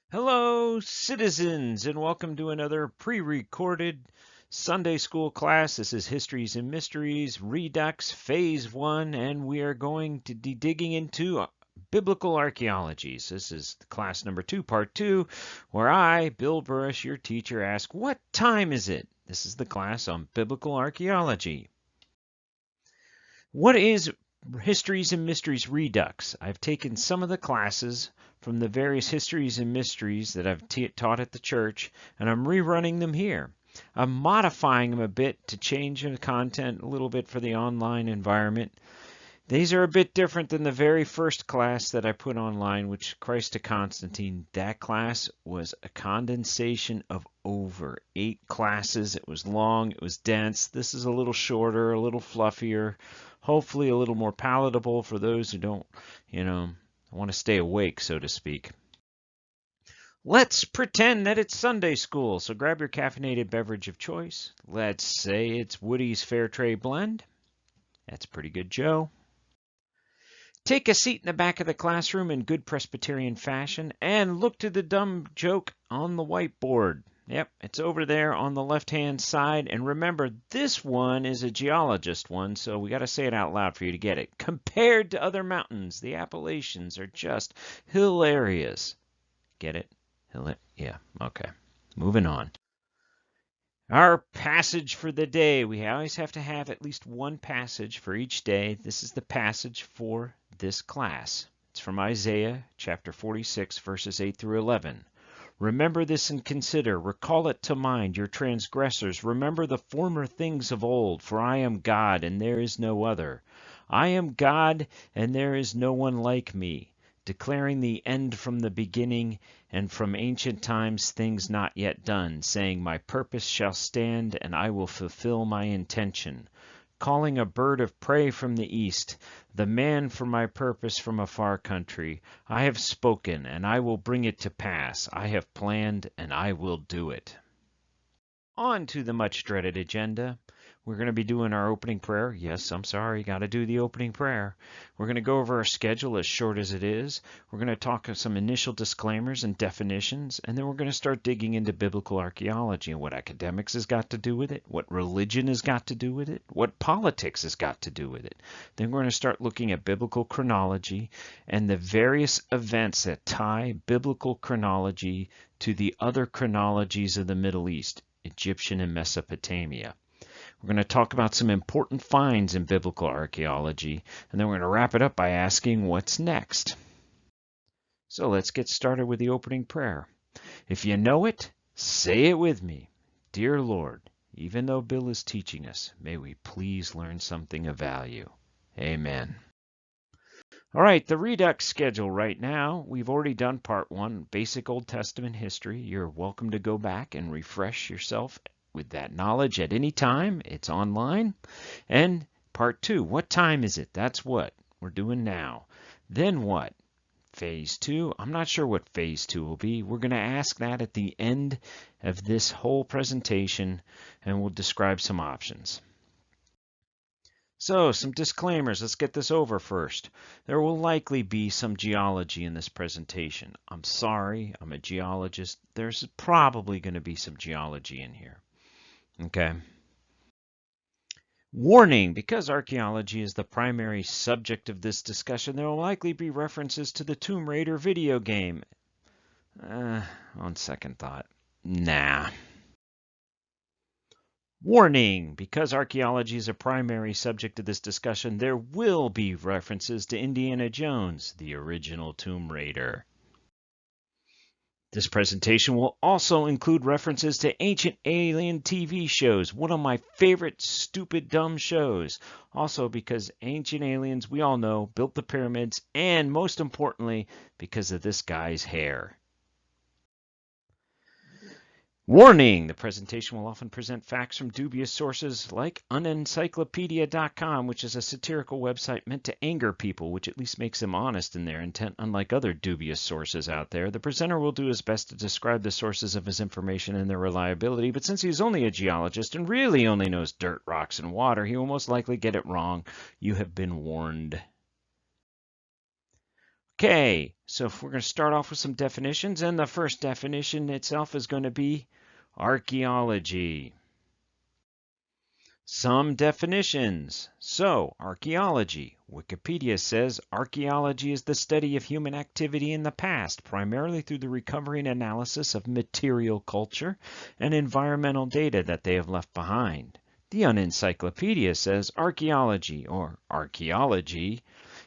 Hello, citizens, and welcome to another pre-recorded Sunday school class. This is Histories and Mysteries, Redux, Phase 1, and we are going to be digging into biblical archaeologies. This is class number 2, part 2, where I, Bill Burris, your teacher, ask, what time is it? This is the class on biblical archaeology. What is Histories and Mysteries Redux? I've taken some of the classes from the various histories and mysteries that I've taught at the church, and I'm rerunning them here. I'm modifying them a bit to change the content a little bit for the online environment. These are a bit different than the very first class that I put online, which Christ to Constantine. That class was a condensation of over 8 classes. It was long, it was dense. This is a little shorter, a little fluffier, hopefully a little more palatable for those who don't, want to stay awake, so to speak. Let's pretend that it's Sunday school. So grab your caffeinated beverage of choice. Let's say it's Woody's Fair Trade Blend. That's pretty good, Joe. Take a seat in the back of the classroom in good Presbyterian fashion and look to the dumb joke on the whiteboard. Yep, it's over there on the left-hand side. And remember, this one is a geologist one, so we got to say it out loud for you to get it. Compared to other mountains, the Appalachians are just hill areas. Get it? Yeah, okay. Moving on. Our passage for the day. We always have to have at least one passage for each day. This is the passage for this class. It's from Isaiah chapter 46, verses 8 through 11. Remember this and consider, recall it to mind, your transgressors. Remember the former things of old, for I am God, and there is no other. I am God, and there is no one like me, declaring the end from the beginning, and from ancient times things not yet done, saying, my purpose shall stand, and I will fulfill my intention. Calling a bird of prey from the east, the man for my purpose from a far country. I have spoken, and I will bring it to pass. I have planned, and I will do it. On to the much dreaded agenda. We're going to be doing our opening prayer. Yes, I'm sorry, got to do the opening prayer. We're going to go over our schedule as short as it is. We're going to talk some initial disclaimers and definitions, and then we're going to start digging into biblical archaeology and what academics has got to do with it, what religion has got to do with it, what politics has got to do with it. Then we're going to start looking at biblical chronology and the various events that tie biblical chronology to the other chronologies of the Middle East, Egyptian and Mesopotamia. We're going to talk about some important finds in biblical archaeology, and then we're going to wrap it up by asking what's next. So let's get started with the opening prayer. If you know it, say it with me. Dear Lord, even though Bill is teaching us, may we please learn something of value. Amen. All right, the Redux schedule right now. We've already done part 1, basic Old Testament history. You're welcome to go back and refresh yourself with that knowledge at any time. It's online. And part 2, what time is it? That's what we're doing now. Then what? Phase 2. I'm not sure what phase 2 will be. We're going to ask that at the end of this whole presentation, and we'll describe some options. So, some disclaimers. Let's get this over first. There will likely be some geology in this presentation. I'm sorry, I'm a geologist. There's probably going to be some geology in here. Okay. Warning, because archaeology is the primary subject of this discussion, there will likely be references to the Tomb Raider video game. On second thought, nah. Warning, because archaeology is a primary subject of this discussion, there will be references to Indiana Jones, the original Tomb Raider. This presentation will also include references to Ancient Alien TV shows, one of my favorite stupid dumb shows. Also because Ancient Aliens, we all know, built the pyramids, and most importantly, because of this guy's hair. Warning! The presentation will often present facts from dubious sources like unencyclopedia.com, which is a satirical website meant to anger people, which at least makes them honest in their intent, unlike other dubious sources out there. The presenter will do his best to describe the sources of his information and their reliability, but since he's only a geologist and really only knows dirt, rocks, and water, he will most likely get it wrong. You have been warned. Okay, so if we're going to start off with some definitions, and the first definition itself is going to be archaeology. Some definitions. So, archaeology. Wikipedia says archaeology is the study of human activity in the past, primarily through the recovery and analysis of material culture and environmental data that they have left behind. The Unencyclopedia says archaeology, or archaeology,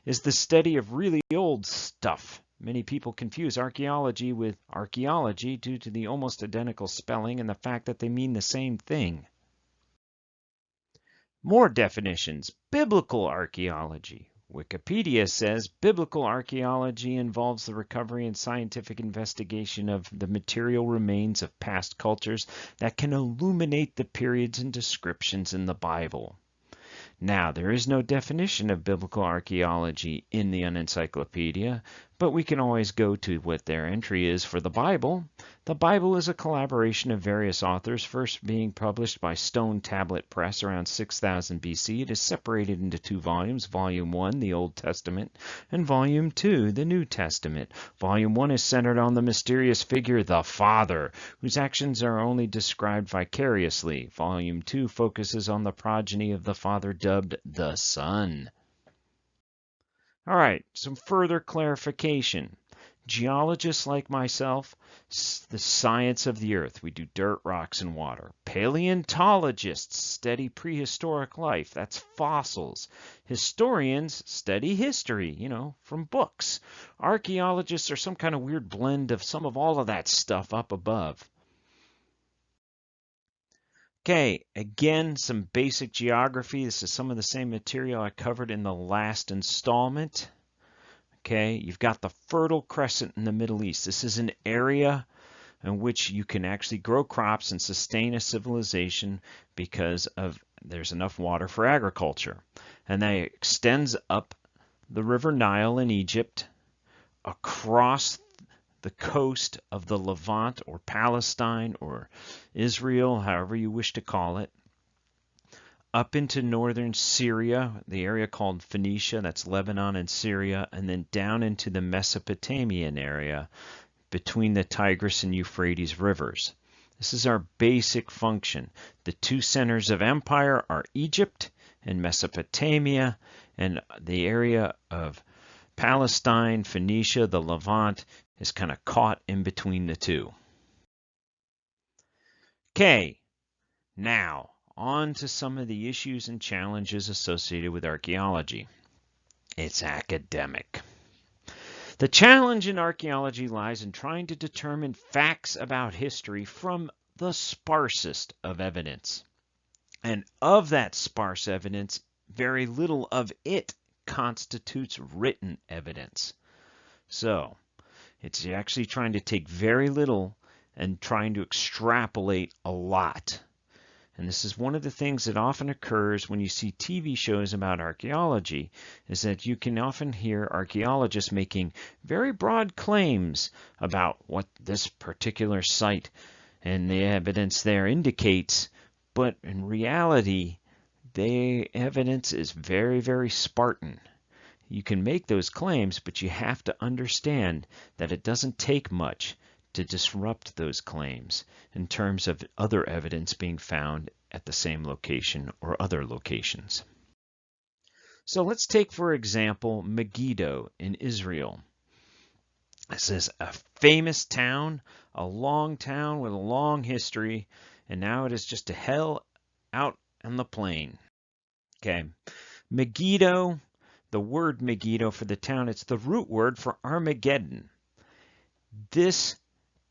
is the study of really old stuff. Many people confuse archaeology with archaeology due to the almost identical spelling and the fact that they mean the same thing. More definitions. Biblical archaeology. Wikipedia says biblical archaeology involves the recovery and scientific investigation of the material remains of past cultures that can illuminate the periods and descriptions in the Bible. Now, there is no definition of biblical archaeology in the Unencyclopedia, but we can always go to what their entry is for the Bible. The Bible is a collaboration of various authors, first being published by Stone Tablet Press around 6000 BC. It is separated into two volumes, Volume 1, the Old Testament, and Volume 2, the New Testament. Volume 1 is centered on the mysterious figure, the Father, whose actions are only described vicariously. Volume 2 focuses on the progeny of the Father dubbed the Son. All right, some further clarification. Geologists like myself, the science of the earth. We do dirt, rocks, and water. Paleontologists study prehistoric life. That's fossils. Historians study history, from books. Archaeologists are some kind of weird blend of some of all of that stuff up above. Okay, again, some basic geography. This is some of the same material I covered in the last installment. Okay, you've got the Fertile Crescent in the Middle East. This is an area in which you can actually grow crops and sustain a civilization because there's enough water for agriculture. And that extends up the River Nile in Egypt, across the coast of the Levant or Palestine or Israel, however you wish to call it, up into northern Syria, the area called Phoenicia, that's Lebanon and Syria, and then down into the Mesopotamian area between the Tigris and Euphrates rivers. This is our basic function. The two centers of empire are Egypt and Mesopotamia, and the area of Palestine, Phoenicia, the Levant, is kind of caught in between the two. Okay, now on to some of the issues and challenges associated with archaeology. It's academic. The challenge in archaeology lies in trying to determine facts about history from the sparsest of evidence. And of that sparse evidence, very little of it constitutes written evidence. So, it's actually trying to take very little and trying to extrapolate a lot. And this is one of the things that often occurs when you see TV shows about archaeology, is that you can often hear archaeologists making very broad claims about what this particular site and the evidence there indicates, but in reality, the evidence is very, very Spartan. You can make those claims, but you have to understand that it doesn't take much to disrupt those claims in terms of other evidence being found at the same location or other locations. So let's take, for example, Megiddo in Israel. This is a famous town, a long town with a long history, and now it is just a hell out on the plain. Okay, Megiddo, the word Megiddo for the town, it's the root word for Armageddon. The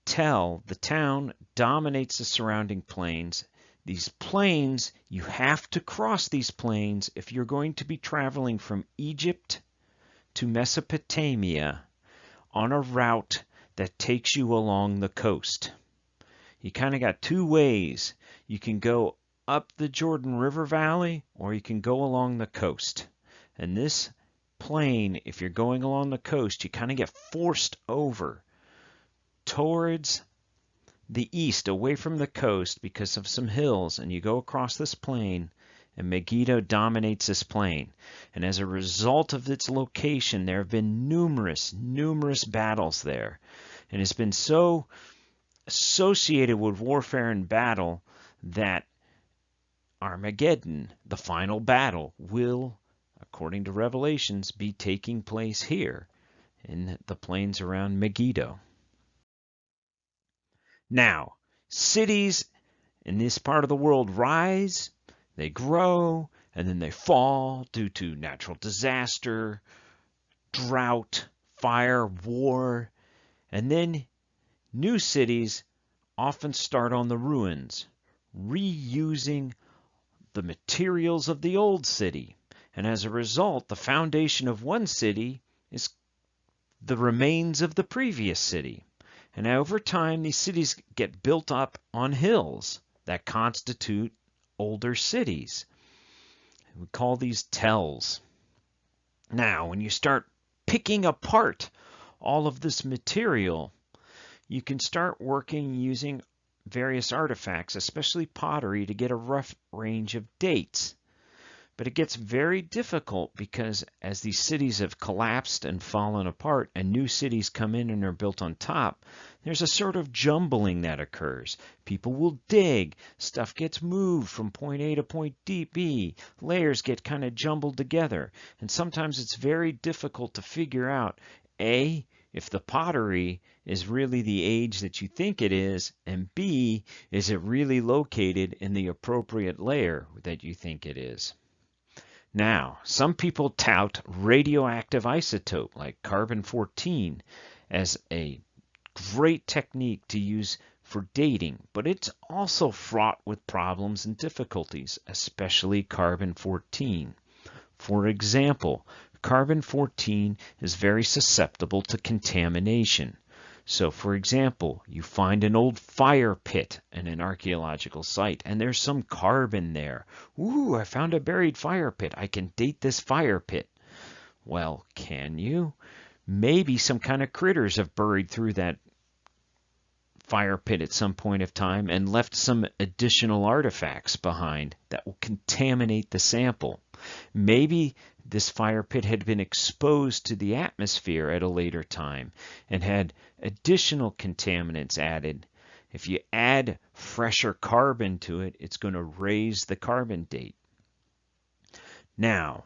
town dominates the surrounding plains. These plains, you have to cross these plains if you're going to be traveling from Egypt to Mesopotamia on a route that takes you along the coast. You kind of got two ways. You can go up the Jordan River Valley or you can go along the coast. And this plain, if you're going along the coast, you kind of get forced over towards the east, away from the coast because of some hills, and you go across this plain, and Megiddo dominates this plain. And as a result of its location, there have been numerous battles there. And it's been so associated with warfare and battle that Armageddon, the final battle, will, according to Revelations, be taking place here in the plains around Megiddo. Now, cities in this part of the world rise, they grow, and then they fall due to natural disaster, drought, fire, war, and then new cities often start on the ruins, reusing the materials of the old city. And as a result, the foundation of one city is the remains of the previous city. And over time, these cities get built up on hills that constitute older cities. We call these tells. Now, when you start picking apart all of this material, you can start working using various artifacts, especially pottery, to get a rough range of dates. But it gets very difficult because as these cities have collapsed and fallen apart and new cities come in and are built on top, there's a sort of jumbling that occurs. People will dig, stuff gets moved from point A to point B, layers get kind of jumbled together, and sometimes it's very difficult to figure out, A, if the pottery is really the age that you think it is, and B, is it really located in the appropriate layer that you think it is. Now, some people tout radioactive isotope like carbon-14 as a great technique to use for dating, but it's also fraught with problems and difficulties, especially carbon-14. For example, carbon-14 is very susceptible to contamination. So, for example, you find an old fire pit in an archaeological site, and there's some carbon there. Ooh, I found a buried fire pit. I can date this fire pit. Well, can you? Maybe some kind of critters have buried through that fire pit at some point of time and left some additional artifacts behind that will contaminate the sample. Maybe this fire pit had been exposed to the atmosphere at a later time and had additional contaminants added. If you add fresher carbon to it, it's going to raise the carbon date. Now,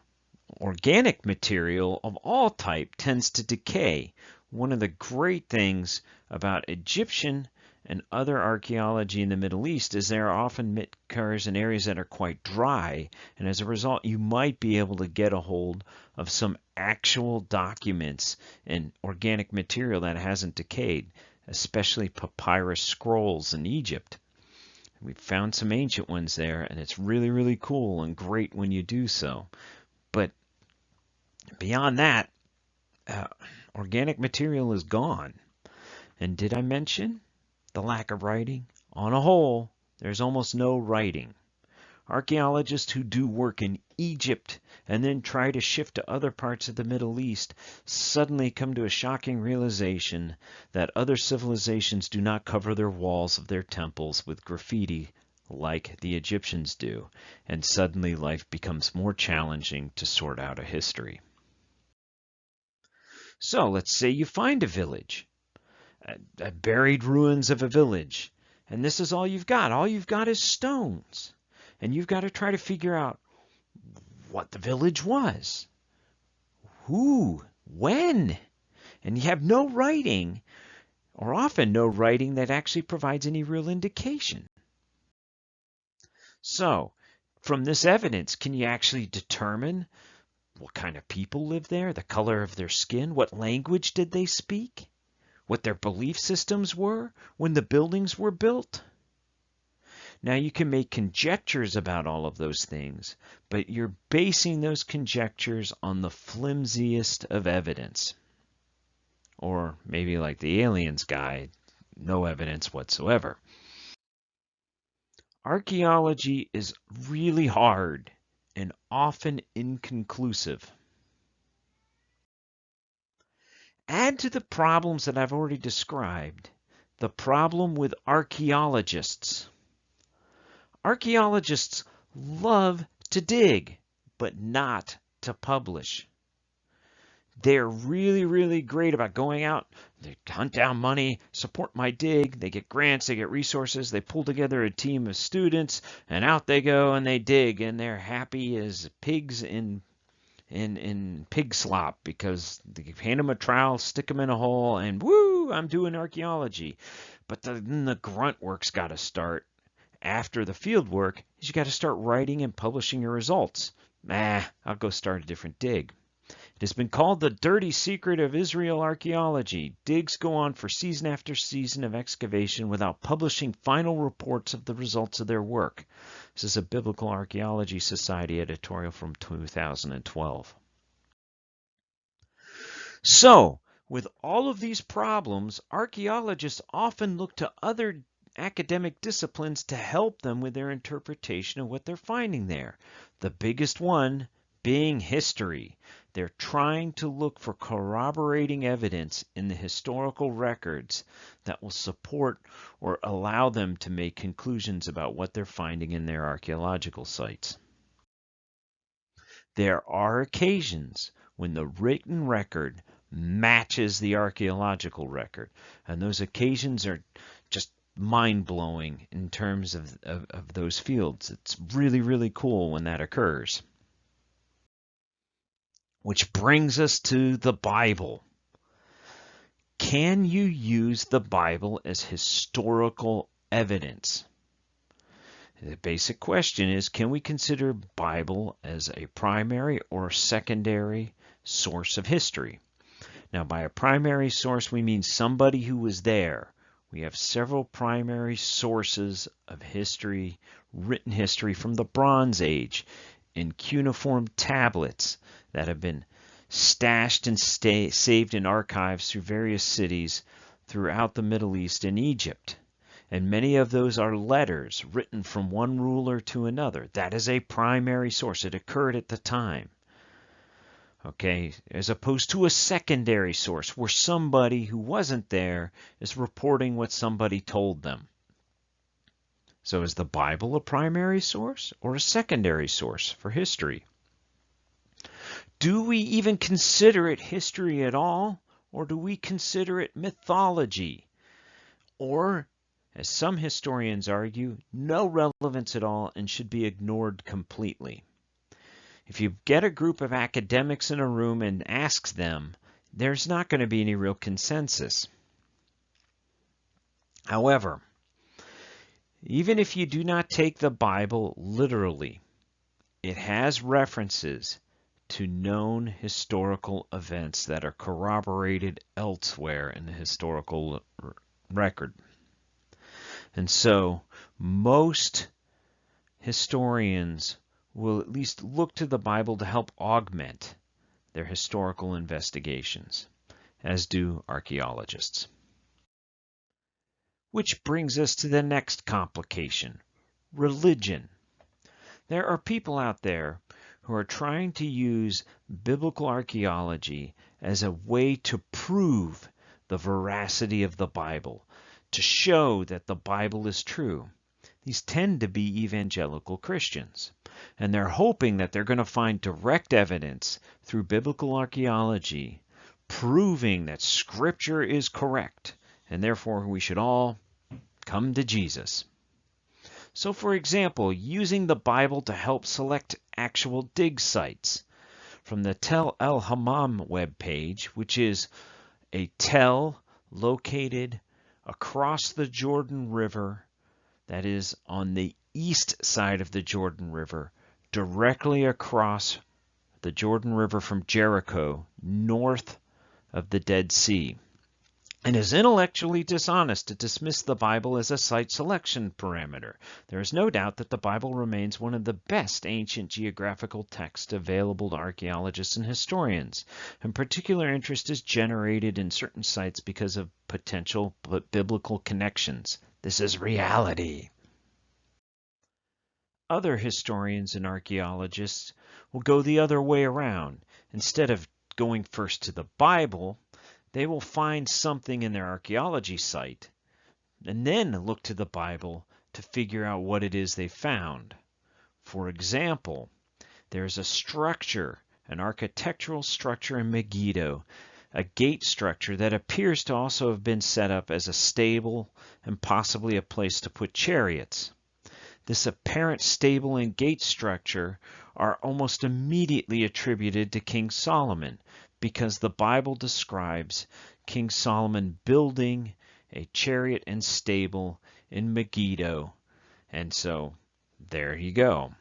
organic material of all type tends to decay. One of the great things about Egyptian and other archaeology in the Middle East is there often occurs in areas that are quite dry, and as a result you might be able to get a hold of some actual documents and organic material that hasn't decayed, especially papyrus scrolls in Egypt. We've found some ancient ones there, and it's really cool and great when you do so. But beyond that, organic material is gone. And did I mention the lack of writing? On a whole, there's almost no writing. Archaeologists who do work in Egypt and then try to shift to other parts of the Middle East suddenly come to a shocking realization that other civilizations do not cover their walls of their temples with graffiti like the Egyptians do, and suddenly life becomes more challenging to sort out a history. So let's say you find a village, buried ruins of a village, and this is all you've got. All you've got is stones, and you've got to try to figure out what the village was, who, when, and you have no writing, or often no writing that actually provides any real indication. So, from this evidence, can you actually determine what kind of people lived there, the color of their skin, what language did they speak, what their belief systems were when the buildings were built? Now you can make conjectures about all of those things, but you're basing those conjectures on the flimsiest of evidence. Or maybe like the aliens guy, no evidence whatsoever. Archaeology is really hard and often inconclusive. Add to the problems that I've already described the problem with archaeologists. Archaeologists love to dig, but not to publish. They're really, really great about going out. They hunt down money, support my dig. They get grants, they get resources. They pull together a team of students, and out they go and they dig, and they're happy as pigs in pig slop because they hand them a trowel, stick them in a hole, and woo, I'm doing archaeology. But then the grunt work's got to start. After the field work, you got to start writing and publishing your results. I'll go start a different dig. It has been called the dirty secret of Israel archaeology. Digs go on for season after season of excavation without publishing final reports of the results of their work. This is a Biblical Archaeology Society editorial from 2012. So, with all of these problems, archaeologists often look to other academic disciplines to help them with their interpretation of what they're finding there. The biggest one being history. They're trying to look for corroborating evidence in the historical records that will support or allow them to make conclusions about what they're finding in their archaeological sites. There are occasions when the written record matches the archaeological record, and those occasions are just mind-blowing in terms of those fields. It's really, really cool when that occurs. Which brings us to the Bible. Can you use the Bible as historical evidence? The basic question is, can we consider Bible as a primary or secondary source of history? Now, by a primary source, we mean somebody who was there. We have several primary sources of history, written history from the Bronze Age, in cuneiform tablets that have been stashed and saved in archives through various cities throughout the Middle East and Egypt. And many of those are letters written from one ruler to another. That is a primary source. It occurred at the time. Okay, as opposed to a secondary source where somebody who wasn't there is reporting what somebody told them. So is the Bible a primary source or a secondary source for history? Do we even consider it history at all, or do we consider it mythology? Or, as some historians argue, no relevance at all and should be ignored completely. If you get a group of academics in a room and ask them, there's not going to be any real consensus. However, even if you do not take the Bible literally, it has references to known historical events that are corroborated elsewhere in the historical record. And so most historians will at least look to the Bible to help augment their historical investigations, as do archaeologists. Which brings us to the next complication, religion. There are people out there who are trying to use biblical archaeology as a way to prove the veracity of the Bible, to show that the Bible is true. These tend to be evangelical Christians, and they're hoping that they're going to find direct evidence through biblical archaeology proving that Scripture is correct, and therefore we should all come to Jesus. So, for example, using the Bible to help select actual dig sites. From the Tel El Hammam webpage, which is a tell located across the Jordan River, that is on the east side of the Jordan River, directly across the Jordan River from Jericho, north of the Dead Sea. And is intellectually dishonest to dismiss the Bible as a site selection parameter. There is no doubt that the Bible remains one of the best ancient geographical texts available to archaeologists and historians, and particular interest is generated in certain sites because of potential biblical connections. This is reality. Other historians and archaeologists will go the other way around. Instead of going first to the Bible, they will find something in their archaeology site and then look to the Bible to figure out what it is they found. For example, there's a structure, an architectural structure in Megiddo, a gate structure that appears to also have been set up as a stable and possibly a place to put chariots. This apparent stable and gate structure are almost immediately attributed to King Solomon because the Bible describes King Solomon building a chariot and stable in Megiddo. And so there you go.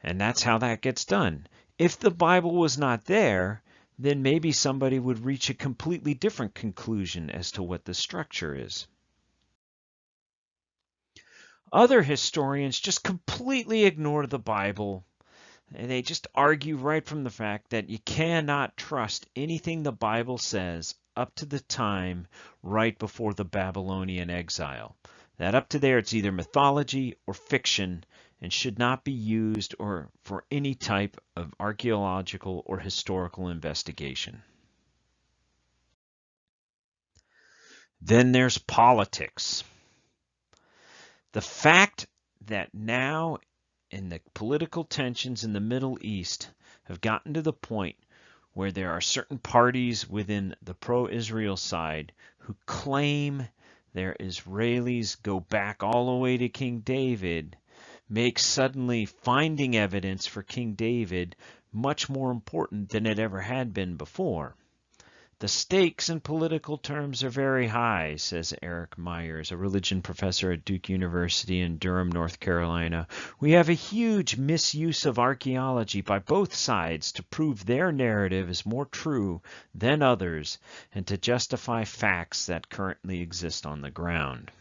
And that's how that gets done. If the Bible was not there, then maybe somebody would reach a completely different conclusion as to what the structure is. Other historians just completely ignore the Bible, and they just argue right from the fact that you cannot trust anything the Bible says up to the time right before the Babylonian exile. That up to there, it's either mythology or fiction and should not be used or for any type of archaeological or historical investigation. Then there's politics. The fact that now in the political tensions in the Middle East have gotten to the point where there are certain parties within the pro-Israel side who claim their Israelis go back all the way to King David, makes suddenly finding evidence for King David much more important than it ever had been before. The stakes in political terms are very high, says Eric Myers, a religion professor at Duke University in Durham, North Carolina. We have a huge misuse of archaeology by both sides to prove their narrative is more true than others and to justify facts that currently exist on the ground.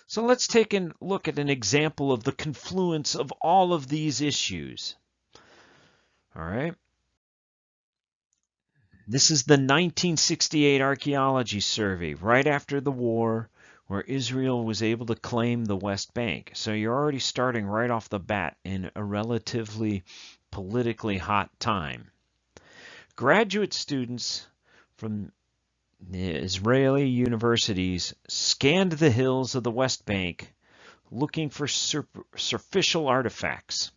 So let's take a look at an example of the confluence of all of these issues. All right. This is the 1968 archaeology survey, right after the war, where Israel was able to claim the West Bank. So you're already starting right off the bat in a relatively politically hot time. Graduate students from the Israeli universities scanned the hills of the West Bank looking for superficial artifacts.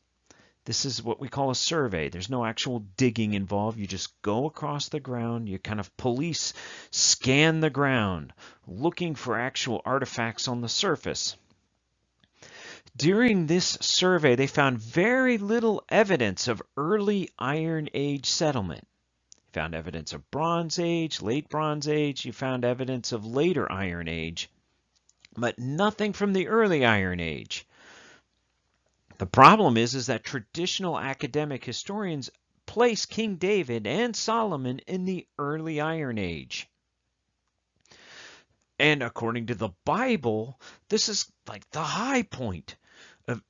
This is what we call a survey. There's no actual digging involved. You just go across the ground. You kind of police scan the ground, looking for actual artifacts on the surface. During this survey, they found very little evidence of early Iron Age settlement. You found evidence of Bronze Age, late Bronze Age. You found evidence of later Iron Age, but nothing from the early Iron Age. The problem is that traditional academic historians place King David and Solomon in the early Iron Age. And according to the Bible, this is like the high point of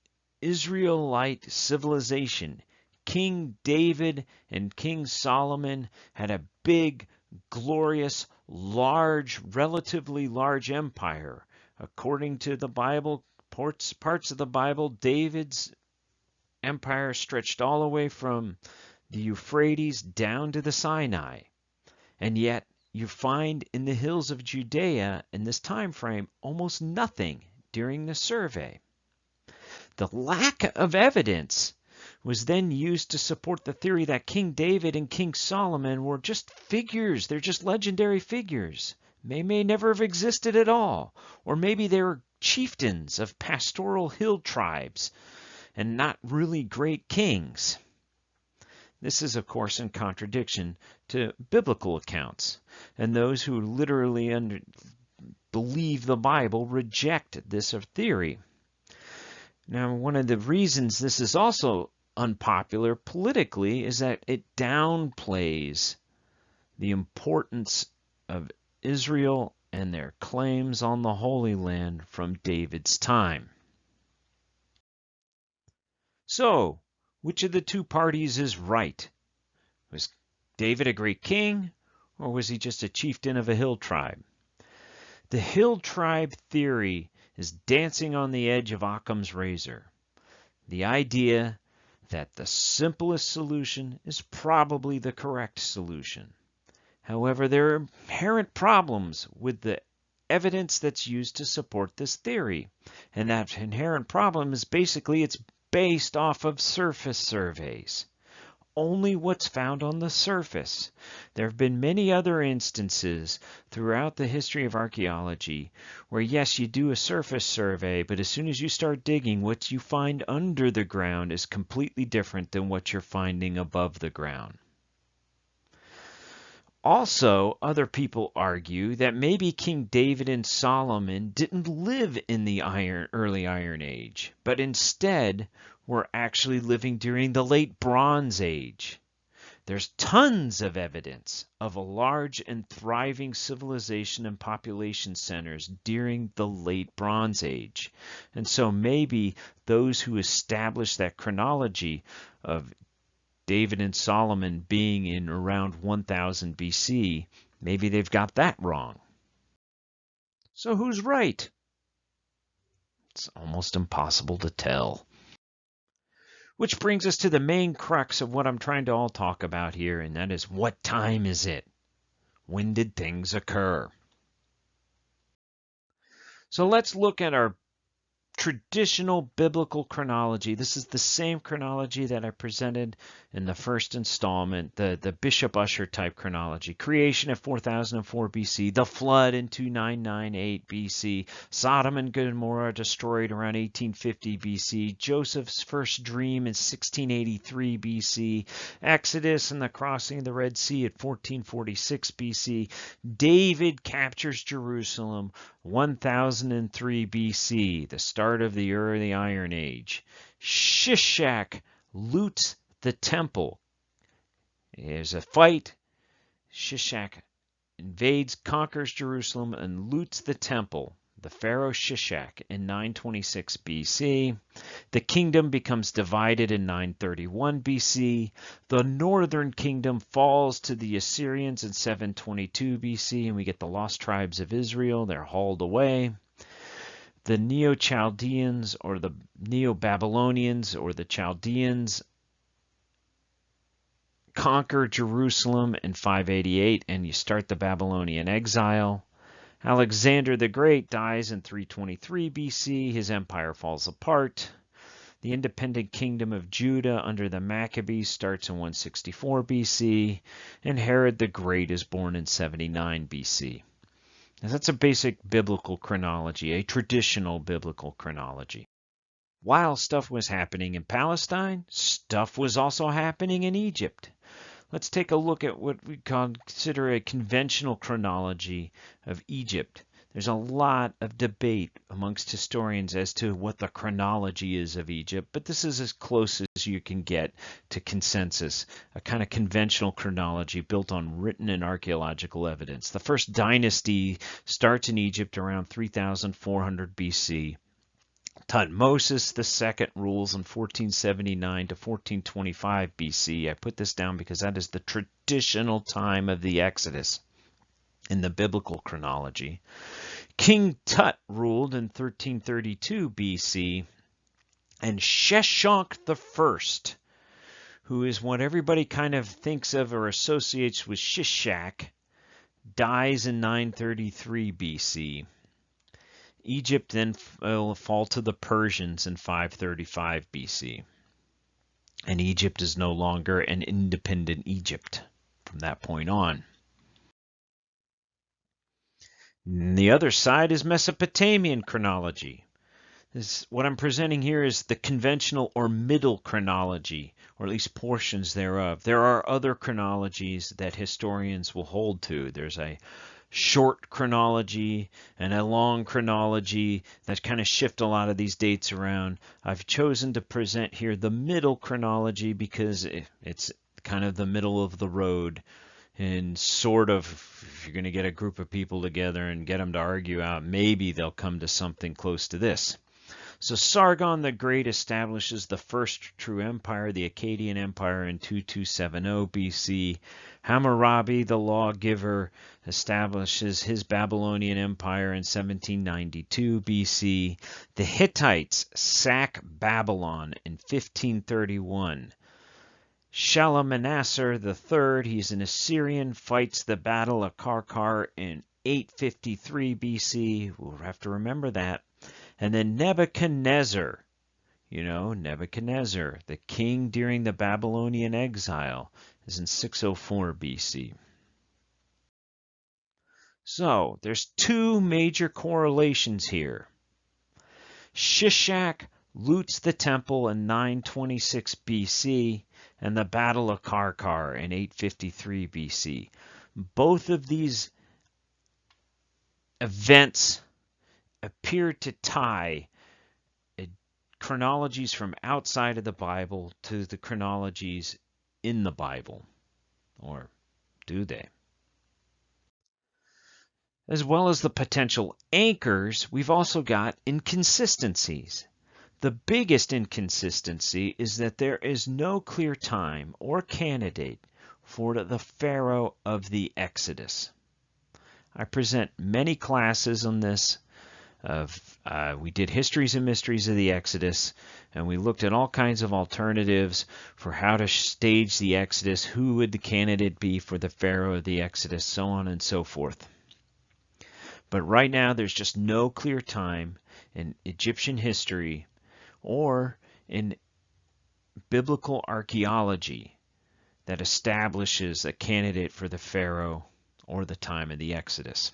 Israelite civilization. King David and King Solomon had a big, glorious, large, relatively large empire. According to the Bible, parts of the Bible, David's empire stretched all the way from the Euphrates down to the Sinai. And yet you find in the hills of Judea in this time frame almost nothing during the survey. The lack of evidence was then used to support the theory that King David and King Solomon were just figures. They're just legendary figures. They may never have existed at all. Or maybe they were chieftains of pastoral hill tribes and not really great kings. This is, of course, in contradiction to biblical accounts, and those who literally believe the Bible reject this theory. Now, one of the reasons this is also unpopular politically is that it downplays the importance of Israel and their claims on the Holy Land from David's time. So, which of the two parties is right? Was David a great king, or was he just a chieftain of a hill tribe? The hill tribe theory is dancing on the edge of Occam's razor. The idea that the simplest solution is probably the correct solution. However, there are inherent problems with the evidence that's used to support this theory. And that inherent problem is basically it's based off of surface surveys. Only what's found on the surface. There have been many other instances throughout the history of archaeology where, yes, you do a surface survey, but as soon as you start digging, what you find under the ground is completely different than what you're finding above the ground. Also, other people argue that maybe King David and Solomon didn't live in the early Iron Age, but instead were actually living during the late Bronze Age. There's tons of evidence of a large and thriving civilization and population centers during the late Bronze Age. And so maybe those who established that chronology of David and Solomon being in around 1000 BC, maybe they've got that wrong. So who's right? It's almost impossible to tell. Which brings us to the main crux of what I'm trying to all talk about here, and that is, what time is it? When did things occur? So let's look at our traditional biblical chronology. This is the same chronology that I presented in the first installment, the Bishop Ussher type chronology. Creation at 4004 BC, the flood in 2998 BC, Sodom and Gomorrah destroyed around 1850 BC, Joseph's first dream in 1683 BC, Exodus and the crossing of the Red Sea at 1446 BC, David captures Jerusalem 1003 BC, the start of the early Iron Age. Shishak loots the temple. There's a fight. Shishak invades, conquers Jerusalem, and loots the temple. The pharaoh Shishak in 926 BC. The kingdom becomes divided in 931 BC. The northern kingdom falls to the Assyrians in 722 BC, and we get the lost tribes of Israel. They're hauled away. The Neo-Chaldeans or the Neo-Babylonians or the Chaldeans conquer Jerusalem in 588, and you start the Babylonian exile. Alexander the Great dies in 323 BC. His empire falls apart. The independent kingdom of Judah under the Maccabees starts in 164 BC, and Herod the Great is born in 79 BC. Now, that's a basic biblical chronology, a traditional biblical chronology. While stuff was happening in Palestine, stuff was also happening in Egypt. Let's take a look at what we consider a conventional chronology of Egypt. There's a lot of debate amongst historians as to what the chronology is of Egypt, but this is as close as you can get to consensus, a kind of conventional chronology built on written and archaeological evidence. The first dynasty starts in Egypt around 3400 BC. Thutmose II rules in 1479 to 1425 BC. I put this down because that is the traditional time of the Exodus in the biblical chronology. King Tut ruled in 1332 BC, and Sheshonq I, who is what everybody kind of thinks of or associates with Shishak, dies in 933 BC. Egypt then will fall to the Persians in 535 BC. And Egypt is no longer an independent Egypt from that point on. And the other side is Mesopotamian chronology. What I'm presenting here is the conventional or middle chronology, or at least portions thereof. There are other chronologies that historians will hold to. There's a short chronology and a long chronology that kind of shift a lot of these dates around. I've chosen to present here the middle chronology because it's kind of the middle of the road, and sort of, if you're going to get a group of people together and get them to argue out, maybe they'll come to something close to this. So Sargon the Great establishes the first true empire, the Akkadian Empire, in 2270 BC. Hammurabi, the lawgiver, establishes his Babylonian Empire in 1792 BC. The Hittites sack Babylon in 1531. Shalmaneser III, he's an Assyrian, fights the Battle of Karkar in 853 BC. We'll have to remember that. And then Nebuchadnezzar, Nebuchadnezzar, the king during the Babylonian exile, is in 604 BC. So there's two major correlations here. Shishak loots the temple in 926 BC and the Battle of Karkar in 853 BC. Both of these events appear to tie chronologies from outside of the Bible to the chronologies in the Bible. Or do they? As well as the potential anchors, we've also got inconsistencies. The biggest inconsistency is that there is no clear time or candidate for the Pharaoh of the Exodus. I present many classes on this. We did Histories and Mysteries of the Exodus, and we looked at all kinds of alternatives for how to stage the Exodus, who would the candidate be for the Pharaoh of the Exodus, so on and so forth. But right now, there's just no clear time in Egyptian history or in biblical archaeology that establishes a candidate for the Pharaoh or the time of the Exodus.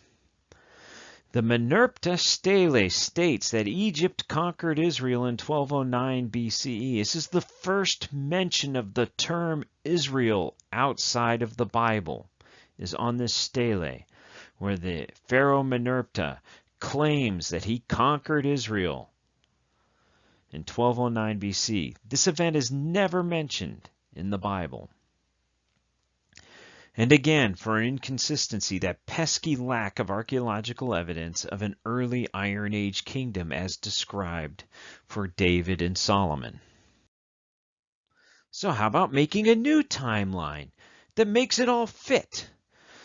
The Merneptah Stele states that Egypt conquered Israel in 1209 BCE. This is the first mention of the term Israel outside of the Bible, is on this stele, where the Pharaoh Merneptah claims that he conquered Israel in 1209 BC. This event is never mentioned in the Bible. And again, for an inconsistency, that pesky lack of archaeological evidence of an early Iron Age kingdom as described for David and Solomon. So how about making a new timeline that makes it all fit?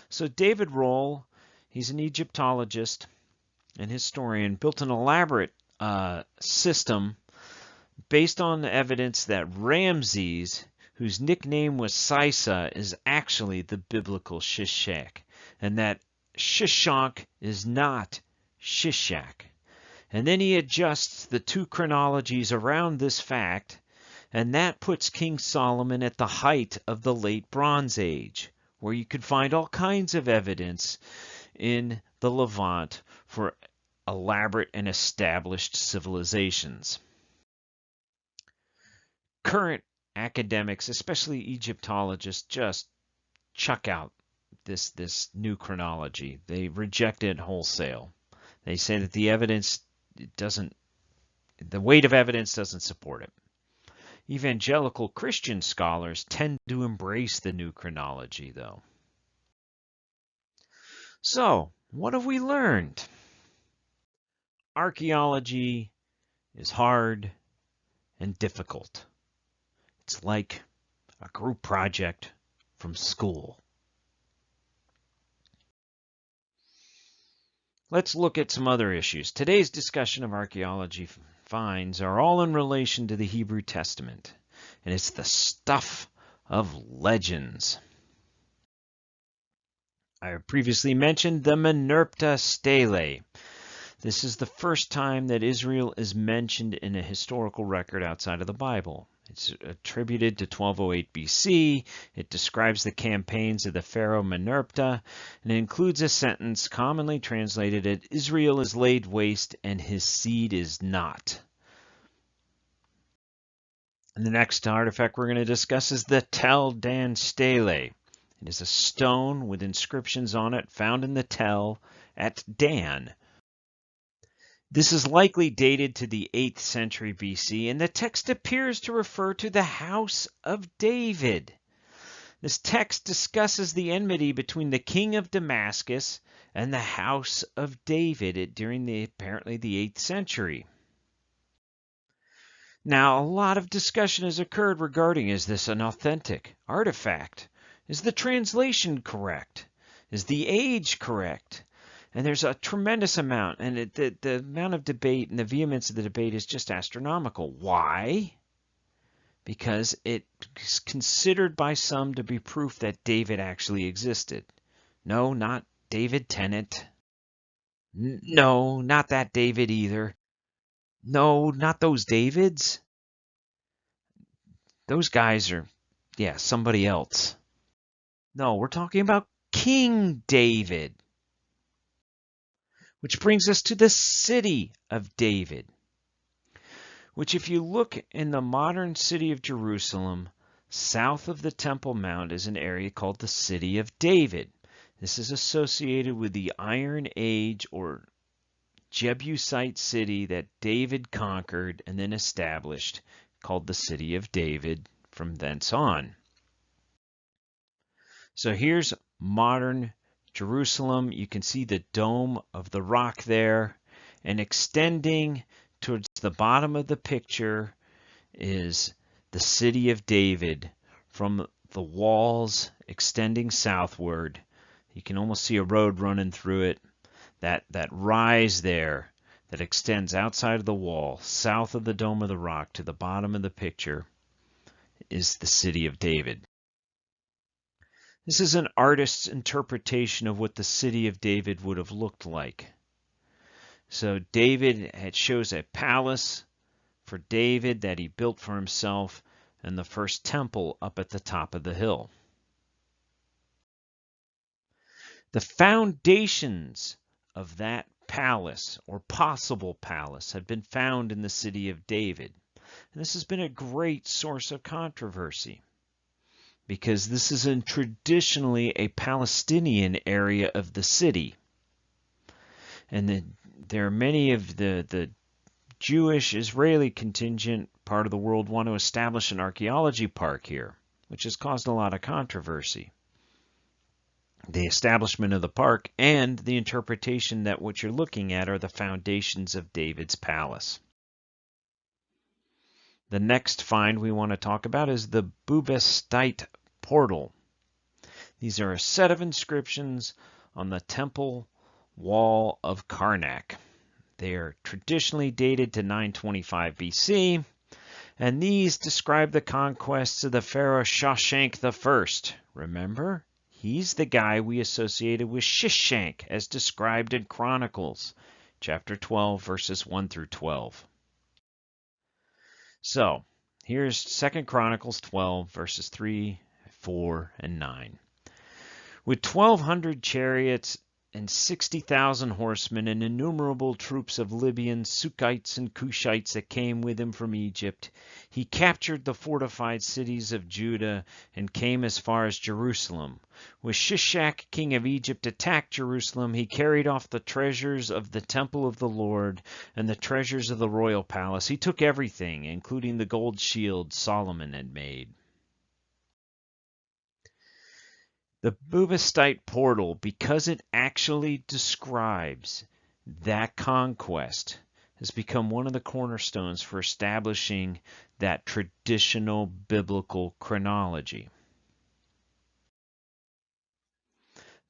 So David Rohl, he's an Egyptologist and historian, built an elaborate system based on the evidence that Ramses, whose nickname was Sisa, is actually the biblical Shishak, and that Shishak is not Shishak. And then he adjusts the two chronologies around this fact, and that puts King Solomon at the height of the Late Bronze Age, where you could find all kinds of evidence in the Levant for elaborate and established civilizations. Current academics, especially Egyptologists, just chuck out this new chronology. They reject it wholesale. They say that the weight of evidence doesn't support it. Evangelical Christian scholars tend to embrace the new chronology, though. So, what have we learned? Archaeology is hard and difficult. It's like a group project from school. Let's look at some other issues. Today's discussion of archaeology finds are all in relation to the Hebrew Testament, and it's the stuff of legends. I have previously mentioned the Merneptah Stele. This is the first time that Israel is mentioned in a historical record outside of the Bible. It's attributed to 1208 BC. It describes the campaigns of the Pharaoh Merneptah, and it includes a sentence commonly translated as Israel is laid waste and his seed is not. And the next artifact we're going to discuss is the Tel Dan Stele. It is a stone with inscriptions on it found in the Tel at Dan. This is likely dated to the 8th century BC, and the text appears to refer to the House of David. This text discusses the enmity between the king of Damascus and the House of David during apparently the 8th century. Now, a lot of discussion has occurred regarding, is this an authentic artifact? Is the translation correct? Is the age correct? And there's a tremendous amount, and the amount of debate and the vehemence of the debate is just astronomical. Why? Because it's considered by some to be proof that David actually existed. No, not David Tennant. No, not that David either. No, not those Davids. Those guys are, yeah, somebody else. No, we're talking about King David, which brings us to the city of David, which if you look in the modern city of Jerusalem, south of the Temple Mount is an area called the City of David. This is associated with the Iron Age or Jebusite city that David conquered and then established, called the City of David from thence on. So here's modern Jerusalem. You can see the dome of the rock there, and extending towards the bottom of the picture is the City of David from the walls extending southward. You can almost see a road running through it. That rise there that extends outside of the wall, south of the Dome of the Rock to the bottom of the picture, is the City of David. This is an artist's interpretation of what the City of David would have looked like. So David shows a palace for David that he built for himself and the first temple up at the top of the hill. The foundations of that palace or possible palace had been found in the city of David. And this has been a great source of controversy because this is traditionally a Palestinian area of the city. And there are many of the Jewish Israeli contingent part of the world want to establish an archaeology park here, which has caused a lot of controversy. The establishment of the park and the interpretation that what you're looking at are the foundations of David's palace. The next find we want to talk about is the Bubastite portal. These are a set of inscriptions on the temple wall of Karnak. They are traditionally dated to 925 BC, and these describe the conquests of the pharaoh Shoshank I. Remember? He's the guy we associated with Shishak as described in Chronicles, chapter 12, verses 1 through 12. So, here's 2 Chronicles 12, verses 3, 4, and 9. With 1,200 chariots and 60,000 horsemen and innumerable troops of Libyans, Sukkites, and Cushites that came with him from Egypt, he captured the fortified cities of Judah and came as far as Jerusalem. When Shishak, king of Egypt, attacked Jerusalem, he carried off the treasures of the temple of the Lord and the treasures of the royal palace. He took everything, including the gold shield Solomon had made. The Bubastite portal, because it actually describes that conquest, has become one of the cornerstones for establishing that traditional biblical chronology.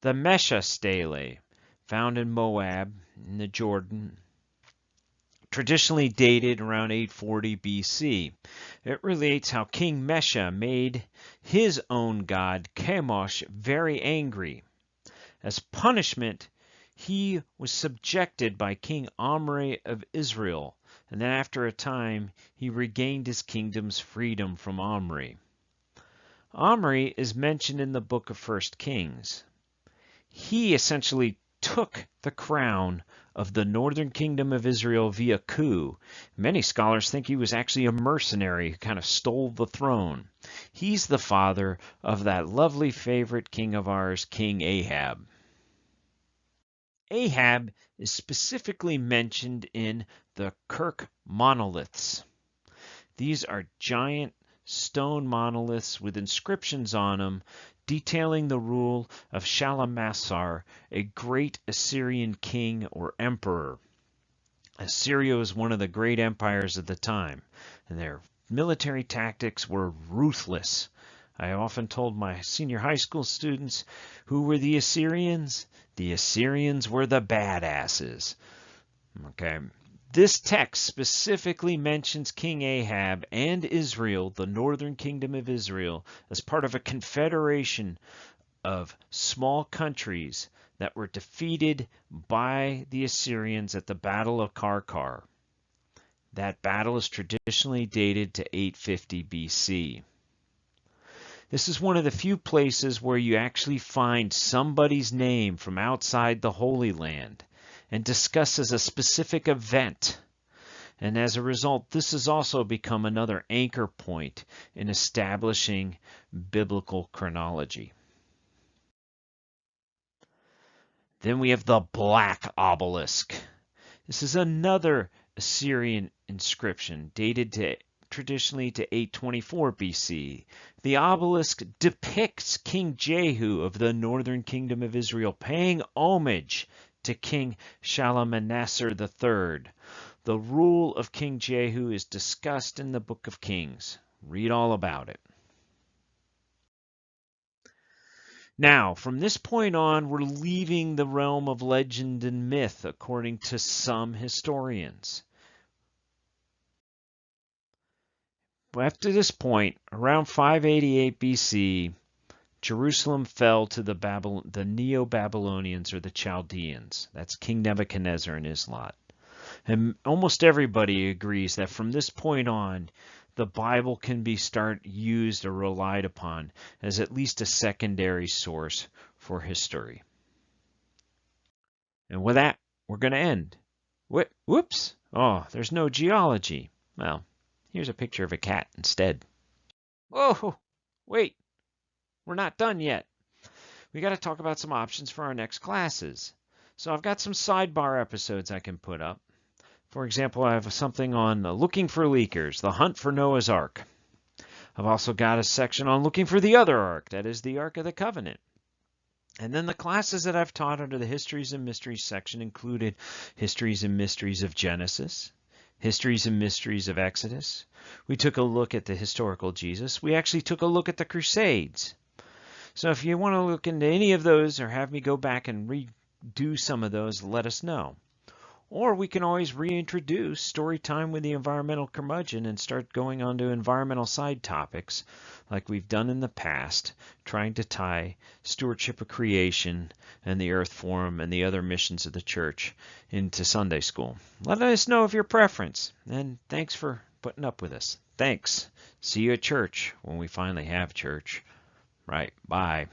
The Mesha stele, found in Moab, in the Jordan, traditionally dated around 840 BC. It relates how King Mesha made his own god Chemosh very angry. As punishment, he was subjected by King Omri of Israel, and then after a time he regained his kingdom's freedom from Omri. Omri is mentioned in the book of 1 Kings. He essentially took the crown of the northern kingdom of Israel via coup. Many scholars think he was actually a mercenary who kind of stole the throne. He's the father of that lovely favorite king of ours, King Ahab. Ahab is specifically mentioned in the Kirk monoliths. These are giant stone monoliths with inscriptions on them detailing the rule of Shalmaneser, a great Assyrian king or emperor. Assyria was one of the great empires of the time, and their military tactics were ruthless. I often told my senior high school students, who were the Assyrians? The Assyrians were the badasses. Okay. This text specifically mentions King Ahab and Israel, the northern kingdom of Israel, as part of a confederation of small countries that were defeated by the Assyrians at the Battle of Karkar. That battle is traditionally dated to 850 BC. This is one of the few places where you actually find somebody's name from outside the Holy Land and discusses a specific event. And as a result, this has also become another anchor point in establishing biblical chronology. Then we have the Black Obelisk. This is another Assyrian inscription dated traditionally to 824 BC. The obelisk depicts King Jehu of the northern kingdom of Israel paying homage to King Shalmaneser III. The rule of King Jehu is discussed in the Book of Kings. Read all about it. Now, from this point on, we're leaving the realm of legend and myth, according to some historians. After this point, around 588 BC, Jerusalem fell to the Neo-Babylonians or the Chaldeans. That's King Nebuchadnezzar and his lot. And almost everybody agrees that from this point on, the Bible can be used or relied upon as at least a secondary source for history. And with that, we're going to end. Whoops! Oh, there's no geology. Well, here's a picture of a cat instead. Whoa! Wait! We're not done yet. We got to talk about some options for our next classes. So I've got some sidebar episodes I can put up. For example, I have something on looking for leakers, the hunt for Noah's Ark. I've also got a section on looking for the other ark, that is the Ark of the Covenant. And then the classes that I've taught under the Histories and Mysteries section included Histories and Mysteries of Genesis, Histories and Mysteries of Exodus. We took a look at the historical Jesus. We actually took a look at the Crusades. So if you want to look into any of those or have me go back and redo some of those, let us know. Or we can always reintroduce story time with the environmental curmudgeon and start going on to environmental side topics like we've done in the past, trying to tie stewardship of creation and the Earth Forum and the other missions of the church into Sunday school. Let us know of your preference, and thanks for putting up with us. Thanks. See you at church when we finally have church. Right. Bye.